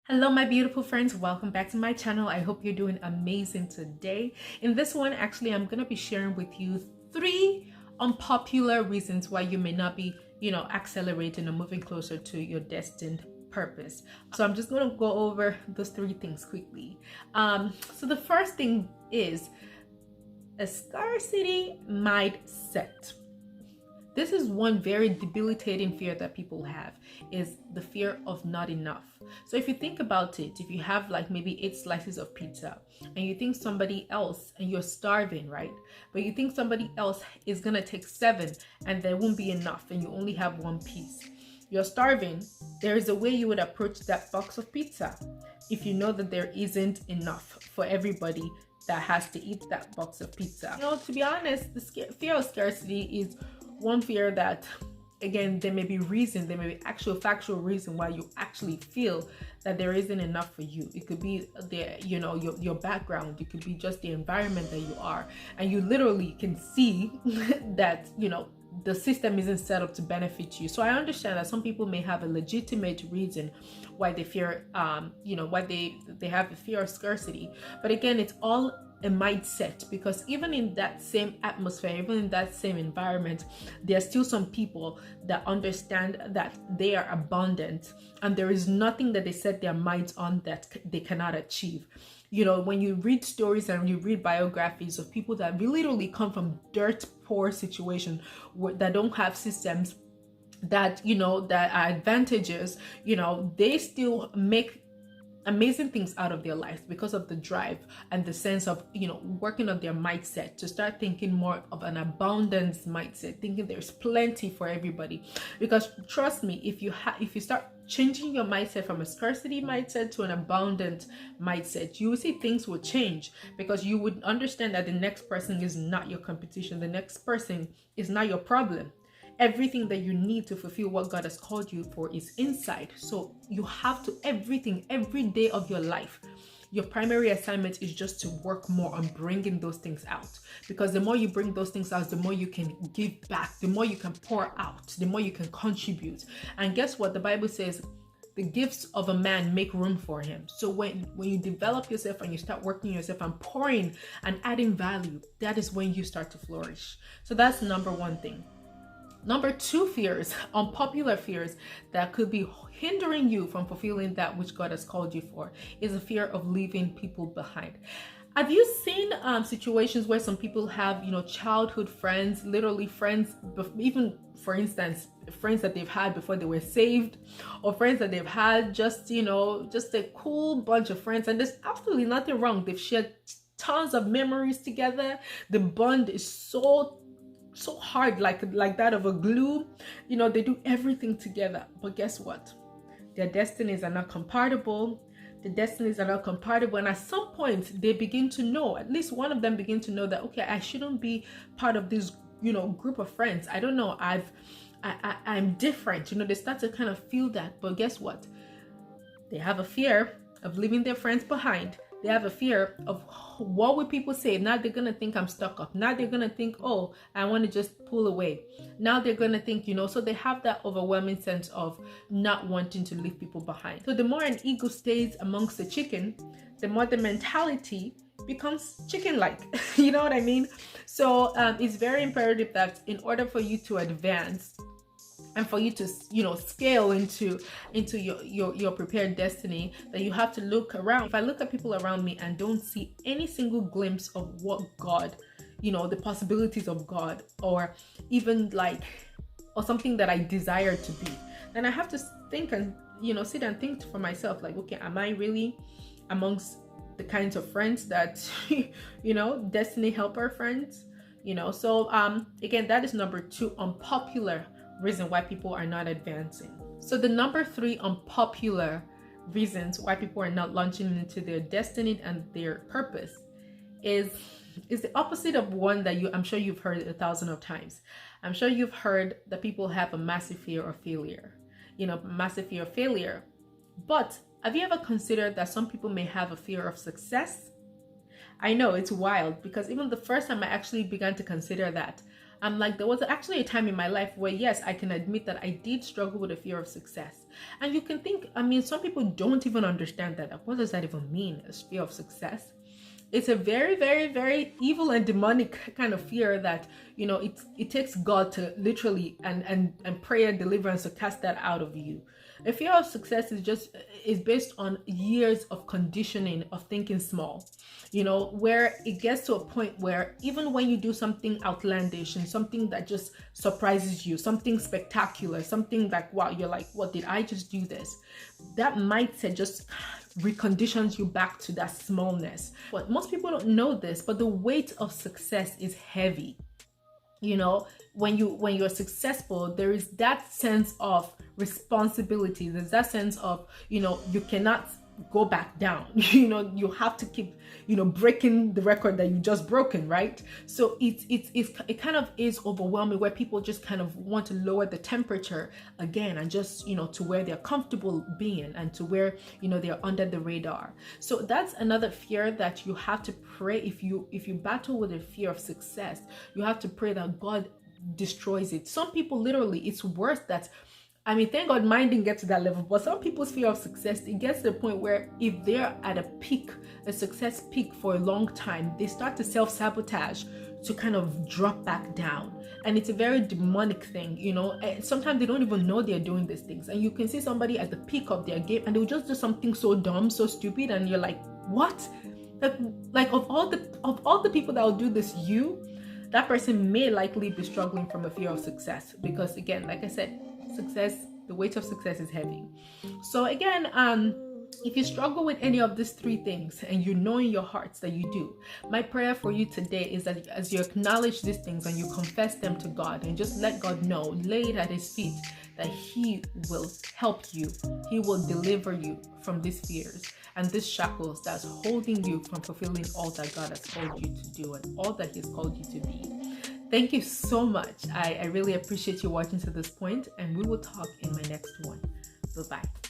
Hello my beautiful friends, welcome back to my channel. I hope you're doing amazing today. In this one, actually, I'm going to be sharing with you 3 unpopular reasons why you may not be, accelerating or moving closer to your destined purpose. So I'm just going to go over those 3 things quickly. So the first thing is a scarcity mindset. This is one very debilitating fear that people have, is the fear of not enough. So if you think about it, if you have like maybe 8 slices of pizza and you think somebody else, and you're starving, right? But you think somebody else is gonna take 7 and there won't be enough and you only have 1 piece. You're starving. There is a way you would approach that box of pizza if you know that there isn't enough for everybody that has to eat that box of pizza. To be honest, the fear of scarcity is one fear that, again, there may be actual factual reason why you actually feel that there isn't enough for you. It could be your background, it could be just the environment that you are, and you literally can see that the system isn't set up to benefit you. So I understand that some people may have a legitimate reason why they fear why they have a fear of scarcity, but again, it's all a mindset, because even in that same atmosphere, even in that same environment, there are still some people that understand that they are abundant and there is nothing that they set their minds on that they cannot achieve. When you read stories and you read biographies of people that literally come from dirt poor situations that don't have systems that that are advantages, they still make amazing things out of their lives because of the drive and the sense of working on their mindset to start thinking more of an abundance mindset, thinking there's plenty for everybody. Because trust me, if you start changing your mindset from a scarcity mindset to an abundant mindset, you will see things will change, because you would understand that the next person is not your competition, the next person is not your problem. Everything that you need to fulfill what God has called you for is inside. So you have to, every day of your life, your primary assignment is just to work more on bringing those things out. Because the more you bring those things out, the more you can give back, the more you can pour out, the more you can contribute. And guess what? The Bible says, the gifts of a man make room for him. So when you develop yourself and you start working yourself and pouring and adding value, that is when you start to flourish. So that's number 1 thing. Number 2 fears, unpopular fears that could be hindering you from fulfilling that which God has called you for, is a fear of leaving people behind. Have you seen situations where some people have, childhood friends, literally friends, even for instance, friends that they've had before they were saved, or friends that they've had just a cool bunch of friends, and there's absolutely nothing wrong. They've shared tons of memories together. The bond is so hard, like that of a glue. They do everything together, but guess what? Their destinies are not compatible. And at some point they begin to know, at least one of them begin to know that, okay, I shouldn't be part of this group of friends. I don't know, I'm different. They start to kind of feel that. But guess what? They have a fear of leaving their friends behind. They have a fear of, what would people say? Now they're going to think I'm stuck up. Now they're going to think, oh, I want to just pull away. Now they're going to think, so they have that overwhelming sense of not wanting to leave people behind. So the more an ego stays amongst the chicken, the more the mentality becomes chicken-like. You know what I mean? So it's very imperative that in order for you to advance, and for you to scale into your prepared destiny, that you have to look around. If I look at people around me and don't see any single glimpse of what God, the possibilities of God, or even or something that I desire to be, then I have to think and sit and think for myself, like, okay, am I really amongst the kinds of friends that destiny helper friends? So again, that is number 2 unpopular reason why people are not advancing. So the number 3 unpopular reasons why people are not launching into their destiny and their purpose is the opposite of one that I'm sure you've heard 1,000 of times. I'm sure you've heard that people have a massive fear of failure. Massive fear of failure. But have you ever considered that some people may have a fear of success? I know, it's wild, because even the first time I actually began to consider that, I'm like, there was actually a time in my life where, yes, I can admit that I did struggle with a fear of success. And you can think, I mean, some people don't even understand that. What does that even mean, a fear of success? It's a very, very, very evil and demonic kind of fear that, you know, it takes God to literally and prayer deliverance to cast that out of you. A fear of success is based on years of conditioning of thinking small, you know, where it gets to a point where even when you do something outlandish and something that just surprises you, something spectacular, something like, wow, you're like, what, did I just do this? That mindset just reconditions you back to that smallness. But most people don't know this, but the weight of success is heavy. You know, when you're successful, there is that sense of responsibility. There's that sense of, you know, you cannot go back down. You know, you have to keep, you know, breaking the record that you just broken, right? So it kind of is overwhelming, where people just kind of want to lower the temperature again, and just, you know, to where they're comfortable being, and to where, you know, they're under the radar. So that's another fear that you have to pray. If you battle with a fear of success, you have to pray that God destroys it. Some people, literally, it's worse that, I mean, thank God mine didn't get to that level, but some people's fear of success, it gets to the point where if they're at a peak, a success peak for a long time, they start to self-sabotage to kind of drop back down. And it's a very demonic thing, you know. Sometimes they don't even know they're doing these things. And you can see somebody at the peak of their game and they'll just do something so dumb, so stupid, and you're like, what? Like of all the people that will do this, that person may likely be struggling from a fear of success. Because again, like I said, success, the weight of success is heavy. So again, if you struggle with any of these three things, and you know in your hearts that you do, my prayer for you today is that as you acknowledge these things and you confess them to God, and just let God know, lay it at his feet, that he will help you. He will deliver you from these fears and these shackles that's holding you from fulfilling all that God has called you to do and all that he's called you to be. Thank you so much. I really appreciate you watching to this point, and we will talk in my next one. Bye-bye.